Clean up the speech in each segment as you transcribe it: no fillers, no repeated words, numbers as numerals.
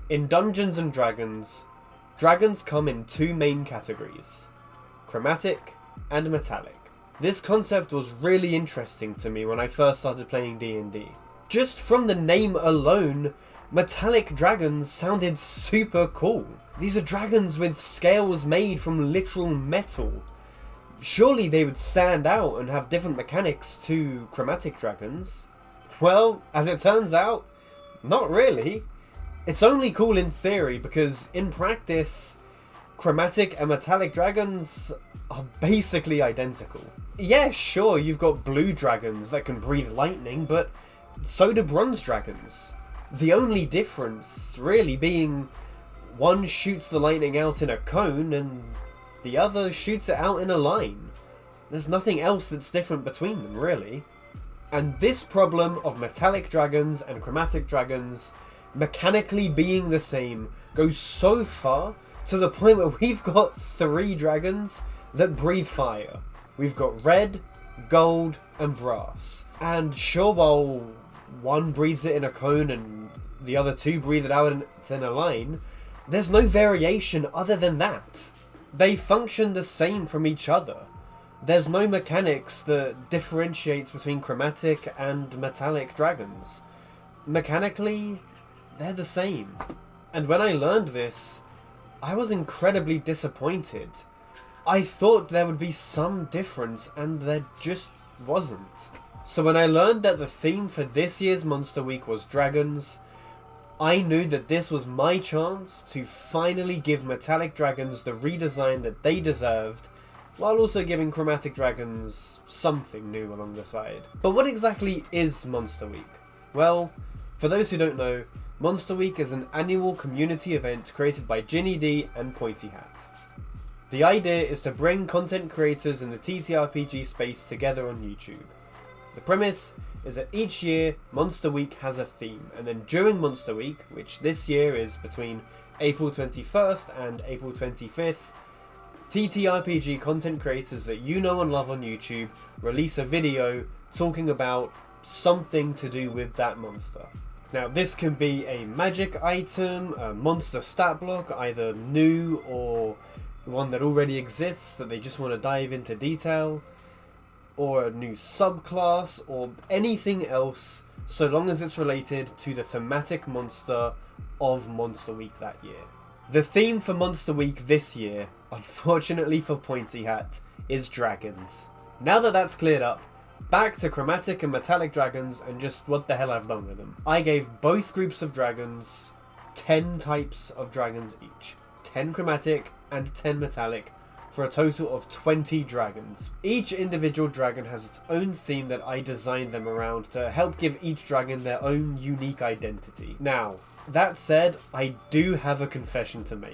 In Dungeons & Dragons, dragons come in two main categories, chromatic and metallic. This concept was really interesting to me when I first started playing D&D. Just from the name alone, metallic dragons sounded super cool. These are dragons with scales made from literal metal. Surely they would stand out and have different mechanics to chromatic dragons. Well, as it turns out, not really. It's only cool in theory because in practice, chromatic and metallic dragons are basically identical. Yeah, sure, you've got blue dragons that can breathe lightning, but so do bronze dragons. The only difference really being one shoots the lightning out in a cone and the other shoots it out in a line. There's nothing else that's different between them, really. And this problem of metallic dragons and chromatic dragons mechanically being the same goes so far to the point where we've got 3 dragons that breathe fire. We've got red, gold, and brass. And sure, while one breathes it in a cone and the other 2 breathe it out in a line, there's no variation other than that. They function the same from each other. There's no mechanics that differentiates between chromatic and metallic dragons. Mechanically, they're the same. And when I learned this, I was incredibly disappointed. I thought there would be some difference, and there just wasn't. So when I learned that the theme for this year's Monster Week was dragons, I knew that this was my chance to finally give metallic dragons the redesign that they deserved, while also giving chromatic dragons something new along the side. But what exactly is Monster Week? Well, for those who don't know, Monster Week is an annual community event created by Ginny D and Pointy Hat. The idea is to bring content creators in the TTRPG space together on YouTube. The premise is that each year Monster Week has a theme, and then during Monster Week, which this year is between April 21st and April 25th, TTRPG content creators that you know and love on YouTube release a video talking about something to do with that monster. Now, this can be a magic item, a monster stat block, either new or one that already exists that they just want to dive into detail, or a new subclass, or anything else, so long as it's related to the thematic monster of Monster Week that year. The theme for Monster Week this year, unfortunately for Pointy Hat, is dragons. Now that that's cleared up, back to chromatic and metallic dragons and just what the hell I've done with them. I gave both groups of dragons 10 types of dragons each. 10 chromatic and 10 metallic, for a total of 20 dragons. Each individual dragon has its own theme that I designed them around to help give each dragon their own unique identity. Now, that said, I do have a confession to make.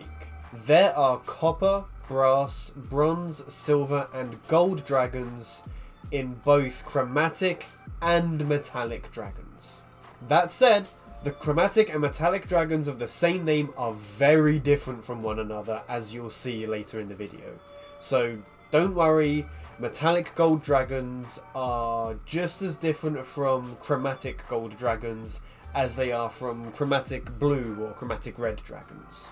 There are copper, brass, bronze, silver, and gold dragons in both chromatic and metallic dragons. That said, the chromatic and metallic dragons of the same name are very different from one another, as you'll see later in the video. So don't worry, metallic gold dragons are just as different from chromatic gold dragons as they are from chromatic blue or chromatic red dragons.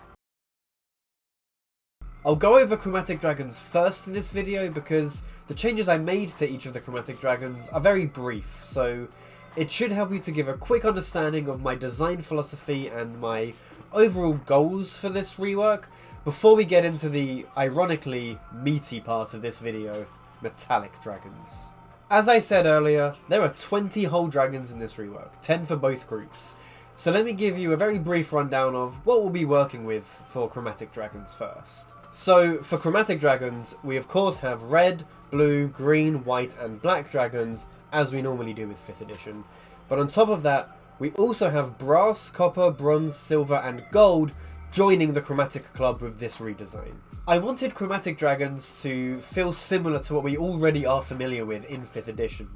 I'll go over chromatic dragons first in this video because the changes I made to each of the chromatic dragons are very brief, so it should help you to give a quick understanding of my design philosophy and my overall goals for this rework before we get into the ironically meaty part of this video, metallic dragons. As I said earlier, there are 20 whole dragons in this rework, 10 for both groups. So let me give you a very brief rundown of what we'll be working with for chromatic dragons first. So for chromatic dragons, we of course have red, blue, green, white and black dragons, as we normally do with 5th edition. But on top of that, we also have brass, copper, bronze, silver and gold joining the chromatic club with this redesign. I wanted chromatic dragons to feel similar to what we already are familiar with in 5th edition.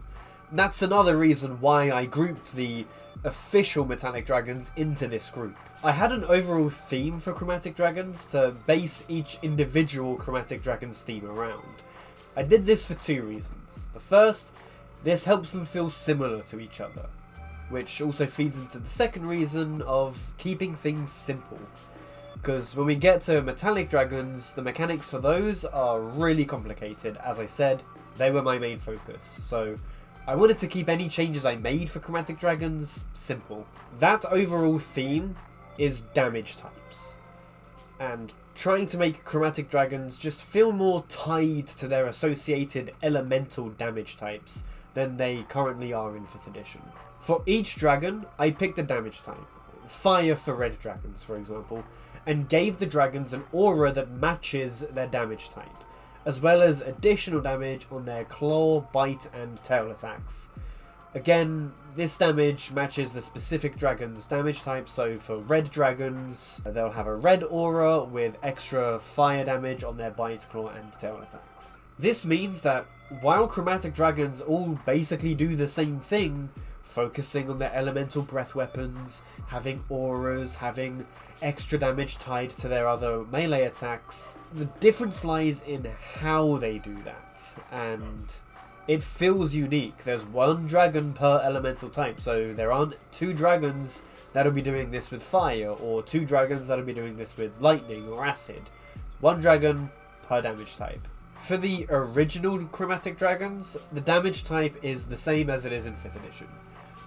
That's another reason why I grouped the official metallic dragons into this group. I had an overall theme for chromatic dragons to base each individual chromatic dragon's theme around. I did this for 2 reasons. The first, this helps them feel similar to each other. which also feeds into the second reason of keeping things simple. Because when we get to metallic dragons, the mechanics for those are really complicated. As I said, they were my main focus, so I wanted to keep any changes I made for chromatic dragons simple. That overall theme is damage types, and trying to make chromatic dragons just feel more tied to their associated elemental damage types than they currently are in 5th edition. For each dragon, I picked a damage type, fire for red dragons for example, and gave the dragons an aura that matches their damage type, as well as additional damage on their claw, bite and tail attacks. Again, this damage matches the specific dragon's damage type, so for red dragons, they'll have a red aura with extra fire damage on their bite, claw and tail attacks. This means that while chromatic dragons all basically do the same thing, focusing on their elemental breath weapons, having auras, having extra damage tied to their other melee attacks, the difference lies in how they do that, and it feels unique. There's one dragon per elemental type, so there aren't 2 dragons that'll be doing this with fire, or 2 dragons that'll be doing this with lightning or acid. 1 dragon per damage type. For the original chromatic dragons, the damage type is the same as it is in 5th edition.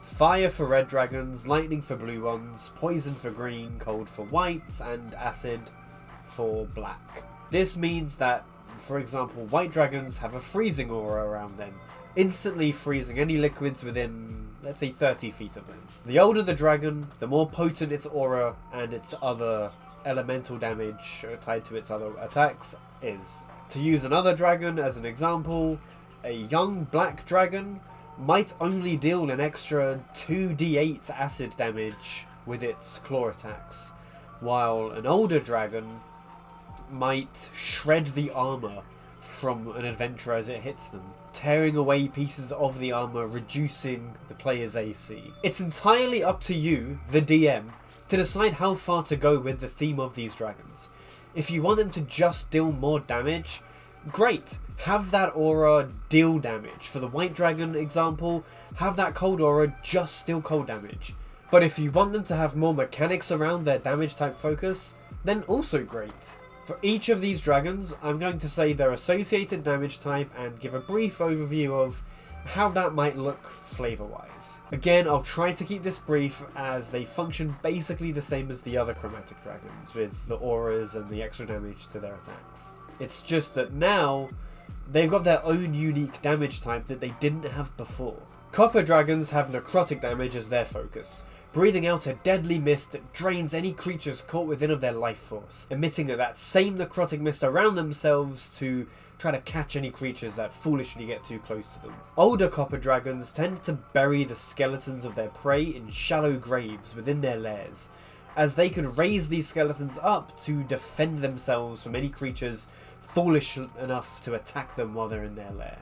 Fire for red dragons, lightning for blue ones, poison for green, cold for white, and acid for black. This means that, for example, white dragons have a freezing aura around them, instantly freezing any liquids within, let's say, 30 feet of them. The older the dragon, the more potent its aura and its other elemental damage tied to its other attacks is. To use another dragon as an example, a young black dragon might only deal an extra 2d8 acid damage with its claw attacks, while an older dragon might shred the armor from an adventurer as it hits them, tearing away pieces of the armor, reducing the player's AC. It's entirely up to you, the DM, to decide how far to go with the theme of these dragons. If you want them to just deal more damage, great, have that aura deal damage. For the white dragon example, have that cold aura just deal cold damage. But if you want them to have more mechanics around their damage type focus, then also great. For each of these dragons, I'm going to say their associated damage type and give a brief overview of how that might look flavor-wise. Again, I'll try to keep this brief as they function basically the same as the other chromatic dragons, with the auras and the extra damage to their attacks. It's just that now, they've got their own unique damage type that they didn't have before. Copper dragons have necrotic damage as their focus, breathing out a deadly mist that drains any creatures caught within of their life force, emitting that same necrotic mist around themselves to try to catch any creatures that foolishly get too close to them. Older copper dragons tend to bury the skeletons of their prey in shallow graves within their lairs, as they could raise these skeletons up to defend themselves from any creatures foolish enough to attack them while they're in their lair.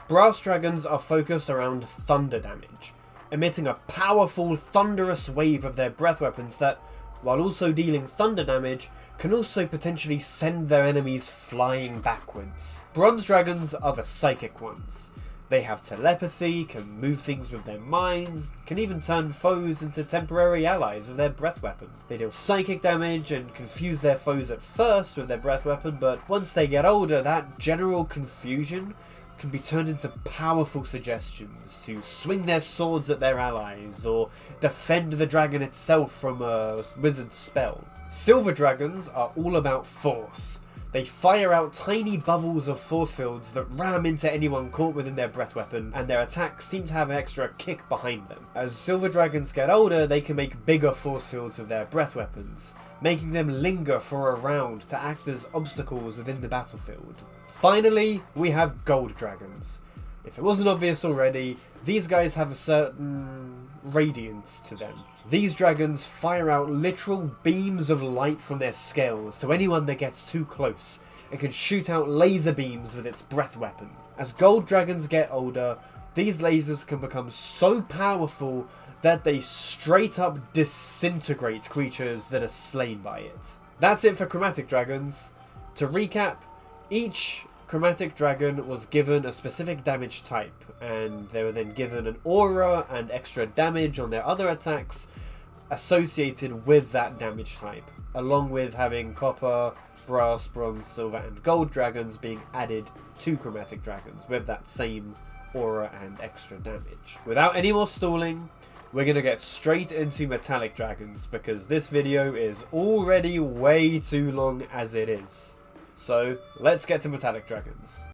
Brass dragons are focused around thunder damage, emitting a powerful thunderous wave of their breath weapons that, while also dealing thunder damage, can also potentially send their enemies flying backwards. Bronze dragons are the psychic ones. They have telepathy, can move things with their minds, can even turn foes into temporary allies with their breath weapon. They deal psychic damage and confuse their foes at first with their breath weapon, but once they get older, that general confusion can be turned into powerful suggestions to swing their swords at their allies or defend the dragon itself from a wizard's spell. Silver dragons are all about force. They fire out tiny bubbles of force fields that ram into anyone caught within their breath weapon, and their attacks seem to have an extra kick behind them. As silver dragons get older, they can make bigger force fields with their breath weapons, making them linger for a round to act as obstacles within the battlefield. Finally, we have gold dragons. If it wasn't obvious already, these guys have a certain radiance to them. These dragons fire out literal beams of light from their scales to anyone that gets too close, and can shoot out laser beams with its breath weapon. As gold dragons get older, these lasers can become so powerful that they straight up disintegrate creatures that are slain by it. That's it for chromatic dragons. To recap, each Chromatic Dragon was given a specific damage type, and they were then given an aura and extra damage on their other attacks associated with that damage type, along with having copper, brass, bronze, silver and gold dragons being added to Chromatic Dragons with that same aura and extra damage. Without any more stalling, we're going to get straight into Metallic Dragons, because this video is already way too long as it is. So let's get to Metallic Dragons.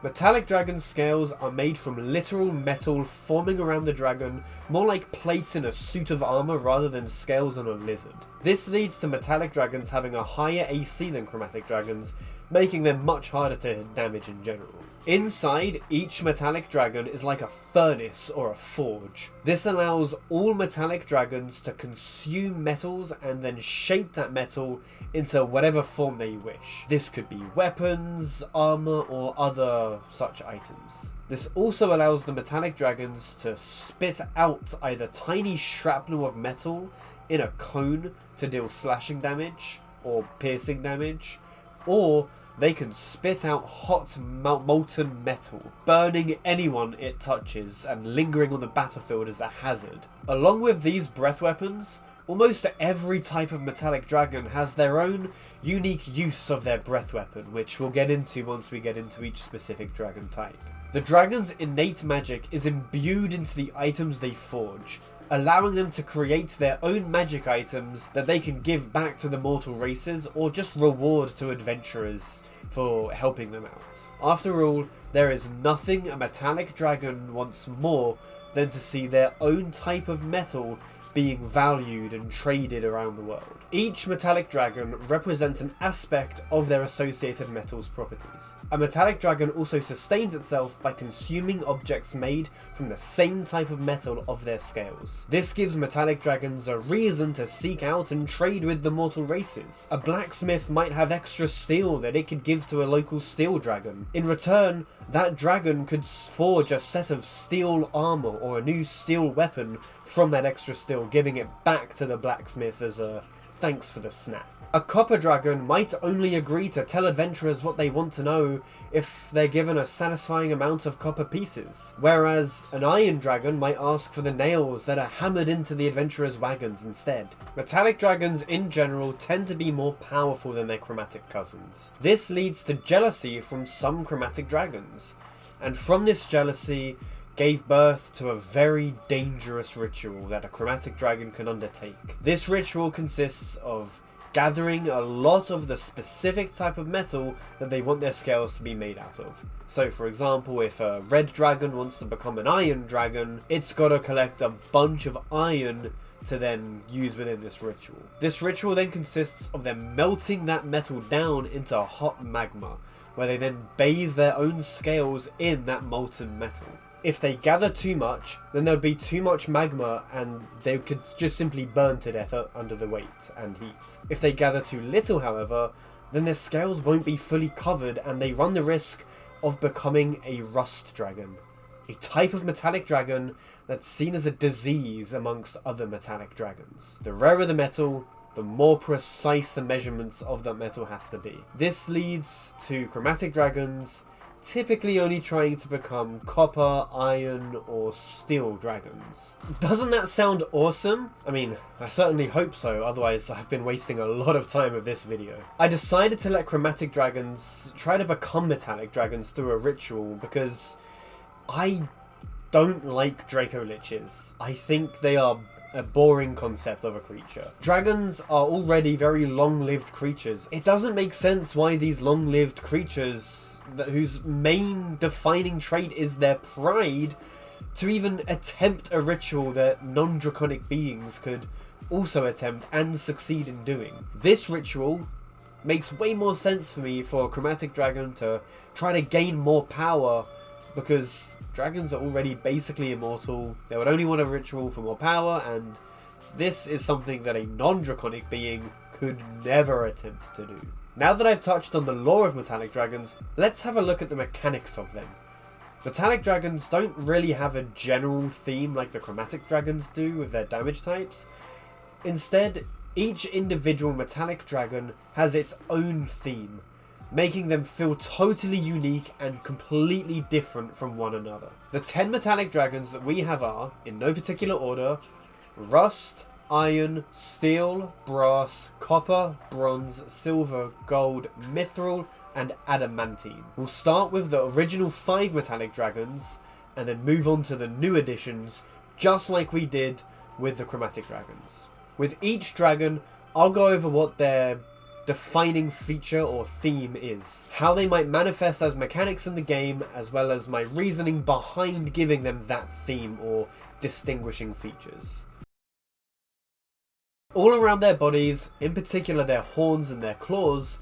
Metallic Dragon scales are made from literal metal forming around the dragon, more like plates in a suit of armor rather than scales on a lizard. This leads to Metallic Dragons having a higher AC than Chromatic Dragons, making them much harder to hit damage in general. Inside, each Metallic Dragon is like a furnace or a forge. This allows all Metallic Dragons to consume metals and then shape that metal into whatever form they wish. This could be weapons, armor, or other such items. This also allows the Metallic Dragons to spit out either tiny shrapnel of metal in a cone to deal slashing damage or piercing damage, or they can spit out hot molten metal, burning anyone it touches and lingering on the battlefield as a hazard. Along with these breath weapons, almost every type of Metallic Dragon has their own unique use of their breath weapon, which we'll get into once we get into each specific dragon type. The dragon's innate magic is imbued into the items they forge, allowing them to create their own magic items that they can give back to the mortal races or just reward to adventurers for helping them out. After all, there is nothing a Metallic Dragon wants more than to see their own type of metal being valued and traded around the world. Each Metallic Dragon represents an aspect of their associated metals properties. A Metallic Dragon also sustains itself by consuming objects made from the same type of metal of their scales. This gives Metallic Dragons a reason to seek out and trade with the mortal races. A blacksmith might have extra steel that it could give to a local steel dragon. In return, that dragon could forge a set of steel armor or a new steel weapon from that extra steel, giving it back to the blacksmith as a thanks for the snack. A copper dragon might only agree to tell adventurers what they want to know if they're given a satisfying amount of copper pieces, whereas an iron dragon might ask for the nails that are hammered into the adventurers' wagons instead. Metallic dragons in general tend to be more powerful than their chromatic cousins. This leads to jealousy from some chromatic dragons, and from this jealousy gave birth to a very dangerous ritual that a chromatic dragon can undertake. This ritual consists of gathering a lot of the specific type of metal that they want their scales to be made out of. So for example, if a red dragon wants to become an iron dragon, it's got to collect a bunch of iron to then use within this ritual. This ritual then consists of them melting that metal down into hot magma, where they then bathe their own scales in that molten metal. If they gather too much, then there would be too much magma and they could just simply burn to death under the weight and heat. If they gather too little, however, then their scales won't be fully covered and they run the risk of becoming a rust dragon, a type of metallic dragon that's seen as a disease amongst other metallic dragons. The rarer the metal, the more precise the measurements of that metal has to be. This leads to chromatic dragons typically only trying to become copper, iron, or steel dragons. Doesn't that sound awesome? I mean, I certainly hope so, otherwise I've been wasting a lot of time with this video. I decided to let chromatic dragons try to become metallic dragons through a ritual because I don't like Draco Liches. I think they are a boring concept of a creature. Dragons are already very long-lived creatures. It doesn't make sense why these long-lived creatures whose main defining trait is their pride to even attempt a ritual that non-draconic beings could also attempt and succeed in doing. This ritual makes way more sense for me for a chromatic dragon to try to gain more power, because dragons are already basically immortal. They would only want a ritual for more power, and this is something that a non-draconic being could never attempt to do. Now that I've touched on the lore of metallic dragons, let's have a look at the mechanics of them. Metallic dragons don't really have a general theme like the chromatic dragons do with their damage types. Instead, each individual metallic dragon has its own theme. making them feel totally unique and completely different from one another. The 10 metallic dragons that we have are, in no particular order, rust, iron, steel, brass, copper, bronze, silver, gold, mithril, and adamantine. We'll start with the original 5 metallic dragons, and then move on to the new additions, just like we did with the Chromatic Dragons. With each dragon, I'll go over what their defining feature or theme is, how they might manifest as mechanics in the game, as well as my reasoning behind giving them that theme or distinguishing features. All around their bodies, in particular their horns and their claws,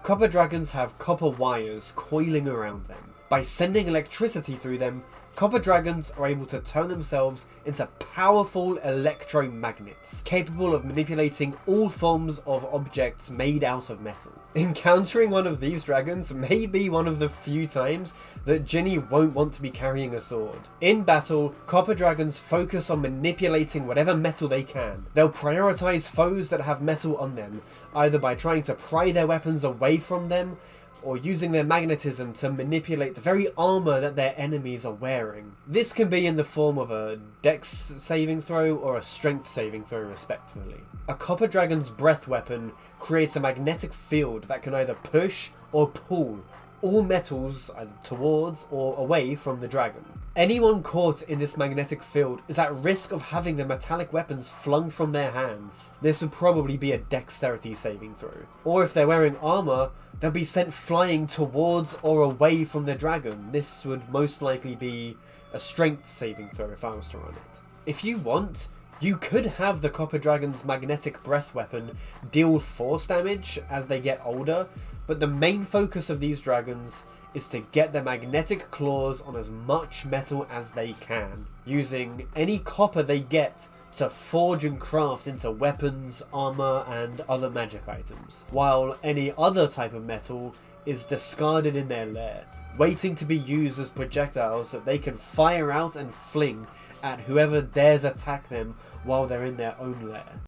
copper dragons have copper wires coiling around them. By sending electricity through them, copper dragons are able to turn themselves into powerful electromagnets, capable of manipulating all forms of objects made out of metal. Encountering one of these dragons may be one of the few times that Ginny won't want to be carrying a sword. In battle, copper dragons focus on manipulating whatever metal they can. They'll prioritize foes that have metal on them, either by trying to pry their weapons away from them, or using their magnetism to manipulate the very armour that their enemies are wearing. This can be in the form of a dex saving throw or a strength saving throw respectively. A copper dragon's breath weapon creates a magnetic field that can either push or pull all metals either towards or away from the dragon. Anyone caught in this magnetic field is at risk of having their metallic weapons flung from their hands. This would probably be a dexterity saving throw. Or if they're wearing armour, they'll be sent flying towards or away from the dragon. This would most likely be a strength saving throw if I was to run it. If you want, you could have the copper dragon's magnetic breath weapon deal force damage as they get older, but the main focus of these dragons is to get their magnetic claws on as much metal as they can, using any copper they get to forge and craft into weapons, armor, and other magic items, while any other type of metal is discarded in their lair, waiting to be used as projectiles that they can fire out and fling at whoever dares attack them while they're in their own lair.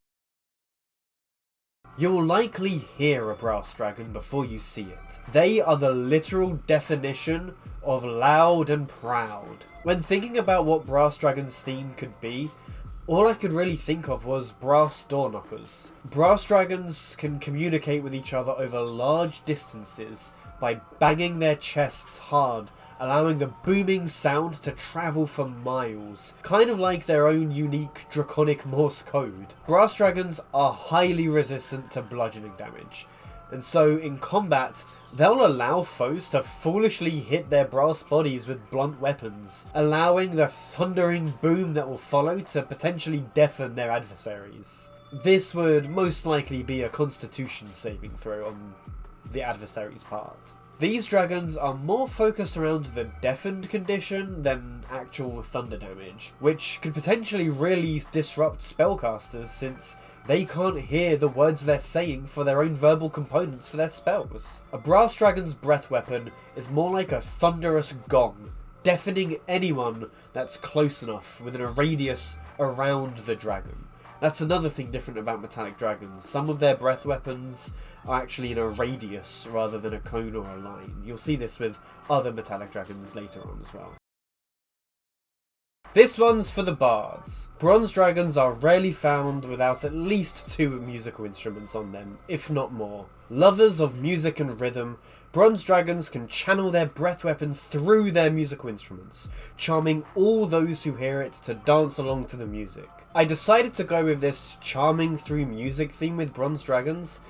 You'll likely hear a brass dragon before you see it. They are the literal definition of loud and proud. When thinking about what brass dragon's theme could be, all I could really think of was brass door knockers. Brass dragons can communicate with each other over large distances by banging their chests hard, allowing the booming sound to travel for miles, kind of like their own unique draconic Morse code. Brass dragons are highly resistant to bludgeoning damage, and so in combat, they'll allow foes to foolishly hit their brass bodies with blunt weapons, allowing the thundering boom that will follow to potentially deafen their adversaries. This would most likely be a constitution saving throw on the adversary's part. These dragons are more focused around the deafened condition than actual thunder damage, which could potentially really disrupt spellcasters since they can't hear the words they're saying for their own verbal components for their spells. A brass dragon's breath weapon is more like a thunderous gong, deafening anyone that's close enough within a radius around the dragon. That's another thing different about metallic dragons. Some of their breath weapons are actually in a radius rather than a cone or a line. You'll see this with other metallic dragons later on as well. This one's for the bards. Bronze dragons are rarely found without at least 2 musical instruments on them, if not more. Lovers of music and rhythm, bronze dragons can channel their breath weapon through their musical instruments, charming all those who hear it to dance along to the music. I decided to go with this charming through music theme with bronze dragons,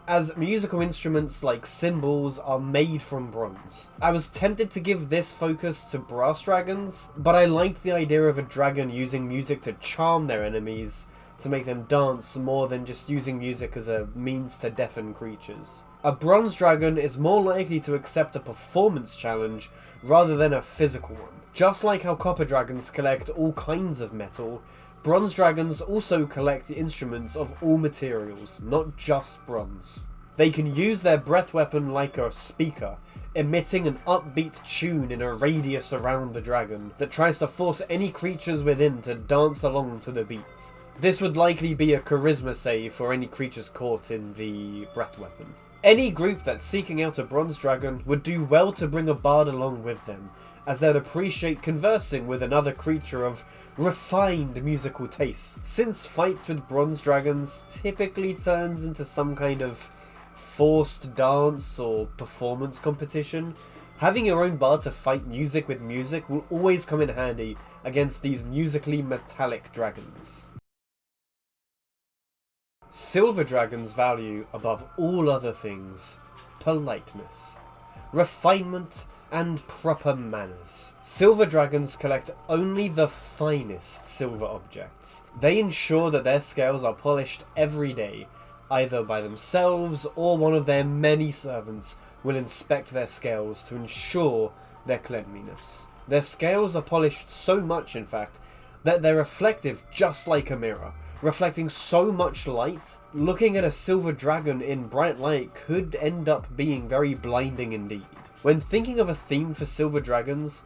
as musical instruments like cymbals are made from bronze. I was tempted to give this focus to brass dragons, but I liked the idea of a dragon using music to charm their enemies, to make them dance more than just using music as a means to deafen creatures. A bronze dragon is more likely to accept a performance challenge rather than a physical one. Just like how copper dragons collect all kinds of metal, bronze dragons also collect the instruments of all materials, not just bronze. They can use their breath weapon like a speaker, emitting an upbeat tune in a radius around the dragon that tries to force any creatures within to dance along to the beat. This would likely be a charisma save for any creatures caught in the breath weapon. Any group that's seeking out a bronze dragon would do well to bring a bard along with them, as they'd appreciate conversing with another creature of refined musical taste. Since fights with bronze dragons typically turns into some kind of forced dance or performance competition, having your own bard to fight music with music will always come in handy against these musically metallic dragons. Silver dragons value, above all other things, politeness, refinement, and proper manners. Silver dragons collect only the finest silver objects. They ensure that their scales are polished every day, either by themselves or one of their many servants will inspect their scales to ensure their cleanliness. Their scales are polished so much, in fact, that they're reflective just like a mirror, reflecting so much light. Looking at a silver dragon in bright light could end up being very blinding indeed. When thinking of a theme for silver dragons,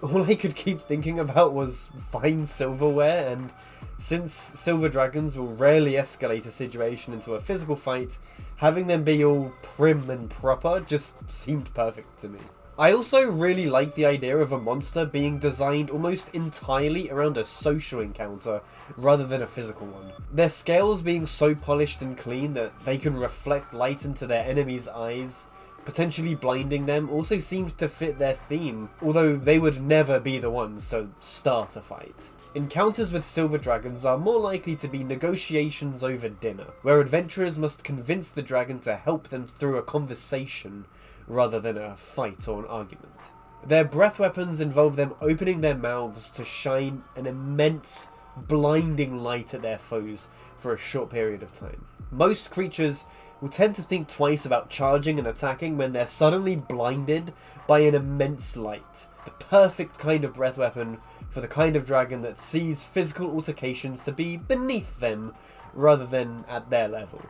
all I could keep thinking about was fine silverware, and since silver dragons will rarely escalate a situation into a physical fight, having them be all prim and proper just seemed perfect to me. I also really like the idea of a monster being designed almost entirely around a social encounter rather than a physical one. Their scales being so polished and clean that they can reflect light into their enemies' eyes, potentially blinding them, also seems to fit their theme, although they would never be the ones to start a fight. Encounters with silver dragons are more likely to be negotiations over dinner, where adventurers must convince the dragon to help them through a conversation rather than a fight or an argument. Their breath weapons involve them opening their mouths to shine an immense, blinding light at their foes for a short period of time. Most creatures will tend to think twice about charging and attacking when they're suddenly blinded by an immense light. The perfect kind of breath weapon for the kind of dragon that sees physical altercations to be beneath them rather than at their level.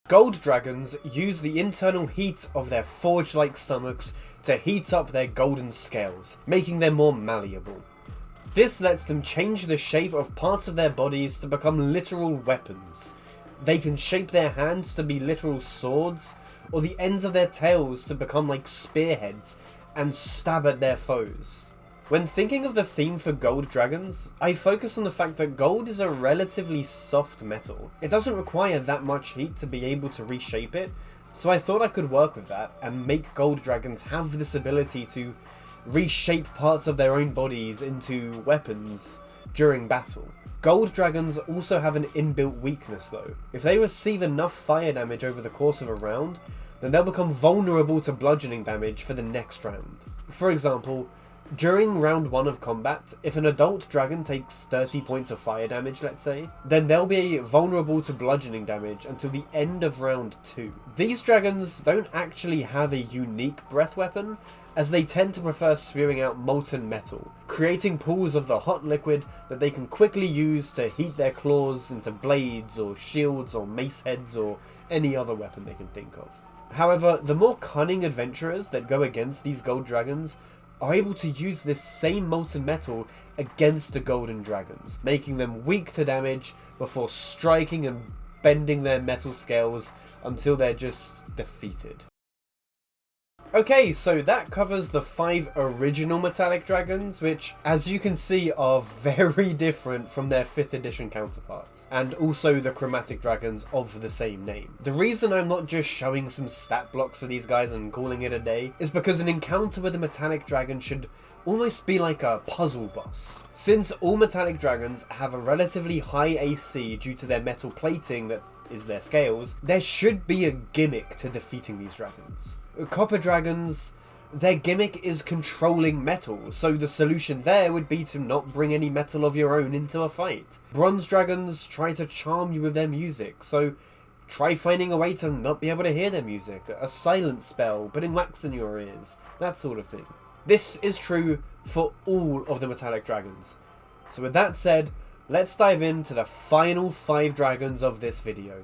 Gold dragons use the internal heat of their forge-like stomachs to heat up their golden scales, making them more malleable. This lets them change the shape of parts of their bodies to become literal weapons. They can shape their hands to be literal swords, or the ends of their tails to become like spearheads and stab at their foes. When thinking of the theme for gold dragons, I focus on the fact that gold is a relatively soft metal. It doesn't require that much heat to be able to reshape it, so I thought I could work with that and make gold dragons have this ability to reshape parts of their own bodies into weapons during battle. Gold dragons also have an inbuilt weakness though. If they receive enough fire damage over the course of a round, then they'll become vulnerable to bludgeoning damage for the next round. For example, during round 1 of combat, if an adult dragon takes 30 points of fire damage, let's say, then they'll be vulnerable to bludgeoning damage until the end of round 2. These dragons don't actually have a unique breath weapon, as they tend to prefer spewing out molten metal, creating pools of the hot liquid that they can quickly use to heat their claws into blades or shields or mace heads or any other weapon they can think of. However, the more cunning adventurers that go against these gold dragons are able to use this same molten metal against the golden dragons, making them weak to damage before striking and bending their metal scales until they're just defeated. Okay, so that covers the 5 original metallic dragons, which, as you can see, are very different from their 5th edition counterparts, and also the chromatic dragons of the same name. The reason I'm not just showing some stat blocks for these guys and calling it a day is because an encounter with a metallic dragon should almost be like a puzzle boss. Since all metallic dragons have a relatively high AC due to their metal plating that is their scales, there should be a gimmick to defeating these dragons. Copper dragons, their gimmick is controlling metal, so the solution there would be to not bring any metal of your own into a fight. Bronze dragons try to charm you with their music, so try finding a way to not be able to hear their music, a silent spell, putting wax in your ears, that sort of thing. This is true for all of the metallic dragons. So with that said, let's dive into the final 5 dragons of this video.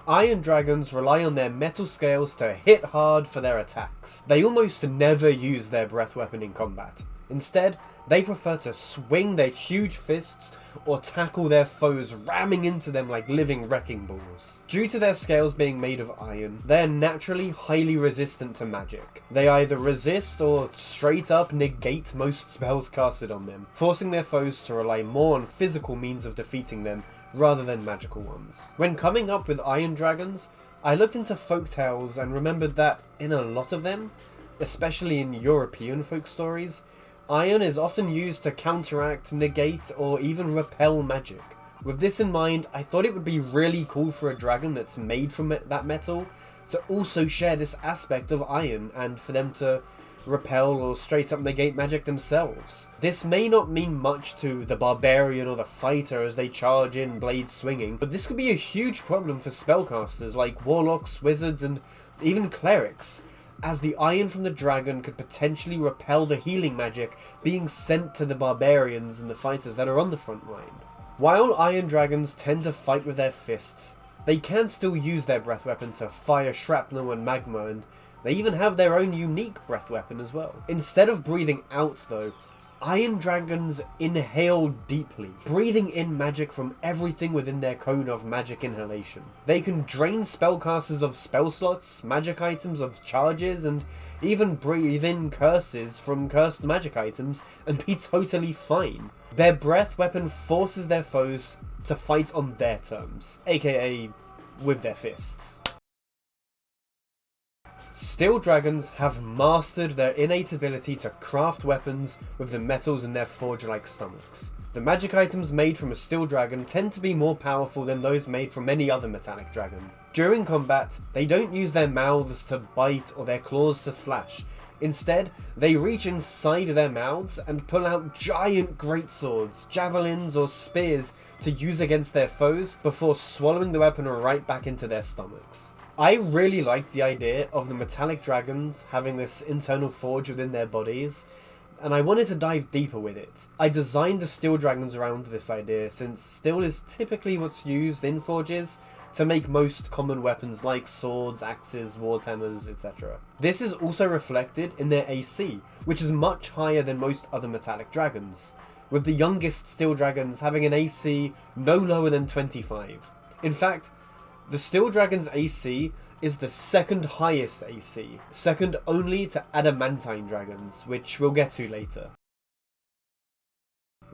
Iron dragons rely on their metal scales to hit hard for their attacks. They almost never use their breath weapon in combat. Instead, They prefer to swing their huge fists or tackle their foes, ramming into them like living wrecking balls. Due to their scales being made of iron, they are naturally highly resistant to magic. They either resist or straight up negate most spells casted on them, forcing their foes to rely more on physical means of defeating them rather than magical ones. When coming up with iron dragons, I looked into folktales and remembered that in a lot of them, especially in European folk stories, iron is often used to counteract, negate, or even repel magic. With this in mind, I thought it would be really cool for a dragon that's made from that metal to also share this aspect of iron, and for them to repel or straight up negate magic themselves. This may not mean much to the barbarian or the fighter as they charge in, blades swinging, but this could be a huge problem for spellcasters like warlocks, wizards, and even clerics, as the iron from the dragon could potentially repel the healing magic being sent to the barbarians and the fighters that are on the front line. While iron dragons tend to fight with their fists, they can still use their breath weapon to fire shrapnel and magma, and they even have their own unique breath weapon as well. Instead of breathing out though, iron dragons inhale deeply, breathing in magic from everything within their cone of magic inhalation. They can drain spellcasters of spell slots, magic items of charges, and even breathe in curses from cursed magic items and be totally fine. Their breath weapon forces their foes to fight on their terms, aka with their fists. Steel dragons have mastered their innate ability to craft weapons with the metals in their forge-like stomachs. The magic items made from a steel dragon tend to be more powerful than those made from any other metallic dragon. During combat, they don't use their mouths to bite or their claws to slash. Instead, they reach inside their mouths and pull out giant greatswords, javelins, or spears to use against their foes before swallowing the weapon right back into their stomachs. I really liked the idea of the metallic dragons having this internal forge within their bodies, and I wanted to dive deeper with it. I designed the steel dragons around this idea, since steel is typically what's used in forges to make most common weapons like swords, axes, warhammers, etc. This is also reflected in their AC, which is much higher than most other metallic dragons, with the youngest steel dragons having an AC no lower than 25. In fact, the Steel Dragon's AC is the second highest AC, second only to Adamantine Dragons, which we'll get to later.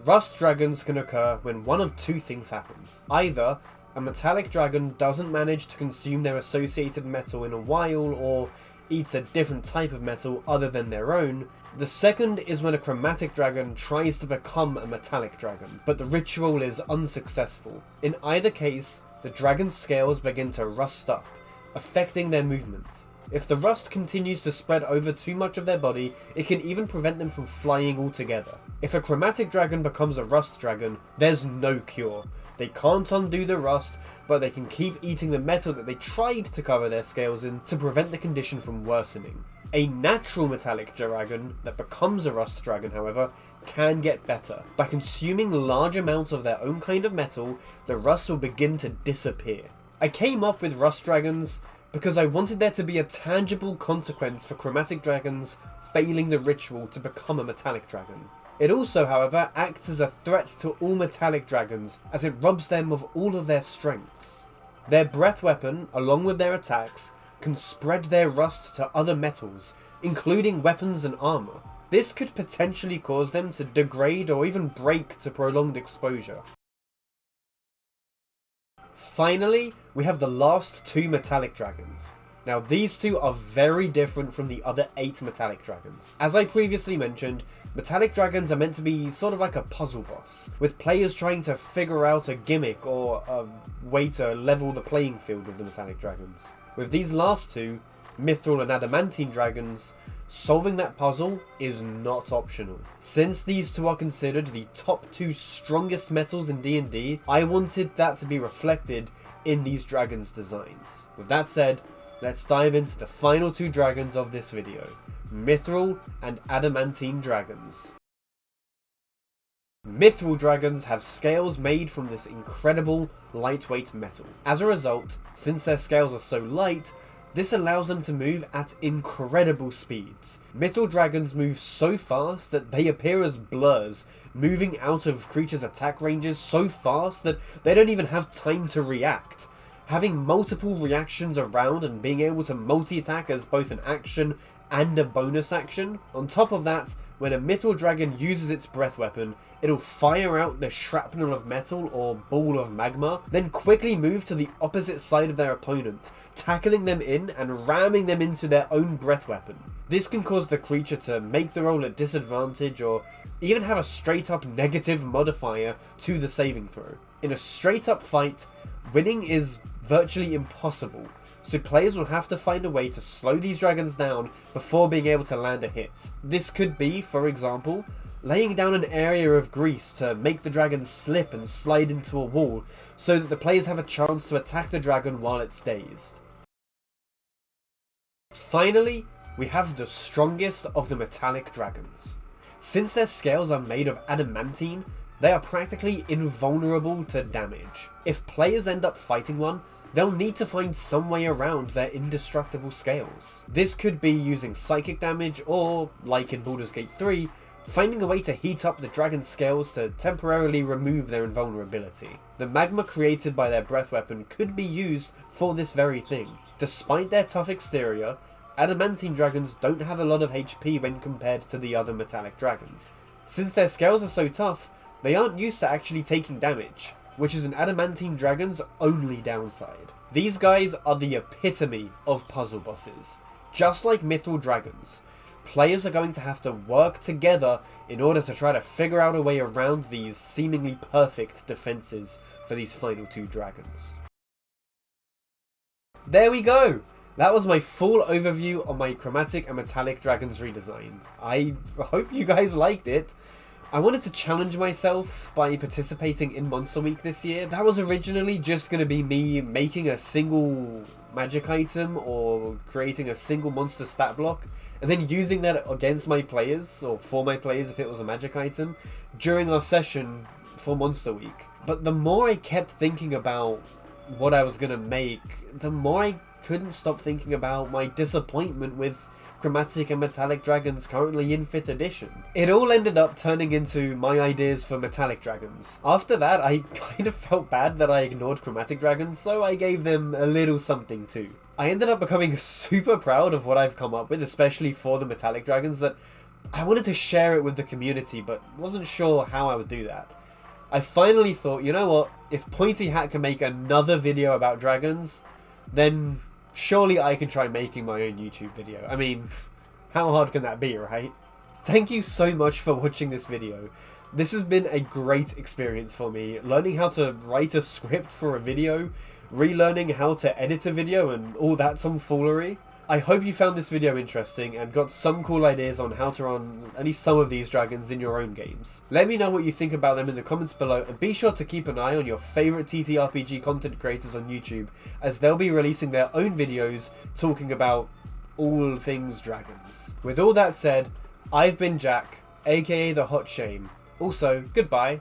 Rust Dragons can occur when one of two things happens. Either a metallic dragon doesn't manage to consume their associated metal in a while, or eats a different type of metal other than their own. The second is when a chromatic dragon tries to become a metallic dragon, but the ritual is unsuccessful. In either case, the dragon's scales begin to rust up, affecting their movement. If the rust continues to spread over too much of their body, it can even prevent them from flying altogether. If a chromatic dragon becomes a rust dragon, there's no cure. They can't undo the rust, but they can keep eating the metal that they tried to cover their scales in to prevent the condition from worsening. A natural metallic dragon that becomes a rust dragon, however, can get better. By consuming large amounts of their own kind of metal, the rust will begin to disappear. I came up with rust dragons because I wanted there to be a tangible consequence for chromatic dragons failing the ritual to become a metallic dragon. It also, however, acts as a threat to all metallic dragons, as it robs them of all of their strengths. Their breath weapon, along with their attacks, can spread their rust to other metals, including weapons and armor. This could potentially cause them to degrade or even break to prolonged exposure. Finally, we have the last two metallic dragons. Now, these two are very different from the other 8 metallic dragons. As I previously mentioned, metallic dragons are meant to be sort of like a puzzle boss, with players trying to figure out a gimmick or a way to level the playing field with the metallic dragons. With these last two, Mithril and Adamantine dragons, solving that puzzle is not optional. Since these two are considered the top 2 strongest metals in D&D, I wanted that to be reflected in these dragons' designs. With that said, let's dive into the final 2 dragons of this video, Mithril and Adamantine dragons. Mithril dragons have scales made from this incredible lightweight metal. As a result, since their scales are so light, This allows them to move at incredible speeds. Mythal dragons move so fast that they appear as blurs, moving out of creatures' attack ranges so fast that they don't even have time to react. Having multiple reactions around and being able to multi-attack as both an action and a bonus action. On top of that, when a mythal dragon uses its breath weapon, it'll fire out the shrapnel of metal or ball of magma, then quickly move to the opposite side of their opponent, tackling them in and ramming them into their own breath weapon. This can cause the creature to make the roll at disadvantage or even have a straight up negative modifier to the saving throw. In a straight up fight, winning is virtually impossible, so players will have to find a way to slow these dragons down before being able to land a hit. This could be, for example, laying down an area of grease to make the dragon slip and slide into a wall so that the players have a chance to attack the dragon while it's dazed. Finally, we have the strongest of the metallic dragons. Since their scales are made of adamantine, they are practically invulnerable to damage. If players end up fighting one, they'll need to find some way around their indestructible scales. This could be using psychic damage or, like in Baldur's Gate 3, finding a way to heat up the dragon's scales to temporarily remove their invulnerability. The magma created by their breath weapon could be used for this very thing. Despite their tough exterior, adamantine dragons don't have a lot of HP when compared to the other metallic dragons. Since their scales are so tough, they aren't used to actually taking damage, which is an adamantine dragon's only downside. These guys are the epitome of puzzle bosses. Just like mythal dragons, players are going to have to work together in order to try to figure out a way around these seemingly perfect defenses for these final two dragons. There we go! That was my full overview on my Chromatic and Metallic Dragons redesigned. I hope you guys liked it. I wanted to challenge myself by participating in Monster Week this year. That was originally just going to be me making a single magic item or creating a single monster stat block and then using that against my players, or for my players if it was a magic item, during our session for Monster Week. But the more I kept thinking about what I was going to make, the more I couldn't stop thinking about my disappointment with Chromatic and Metallic Dragons currently in 5th edition. It all ended up turning into my ideas for Metallic Dragons. After that, I kind of felt bad that I ignored Chromatic Dragons, so I gave them a little something too. I ended up becoming super proud of what I've come up with, especially for the Metallic Dragons, that I wanted to share it with the community, but wasn't sure how I would do that. I finally thought, you know what, if Pointy Hat can make another video about dragons, then surely I can try making my own YouTube video. I mean, how hard can that be, right? Thank you so much for watching this video. This has been a great experience for me, learning how to write a script for a video, relearning how to edit a video and all that tomfoolery. I hope you found this video interesting and got some cool ideas on how to run at least some of these dragons in your own games. Let me know what you think about them in the comments below, and be sure to keep an eye on your favourite TTRPG content creators on YouTube, as they'll be releasing their own videos talking about all things dragons. With all that said, I've been Jack, aka The Hot Shame. Also, goodbye.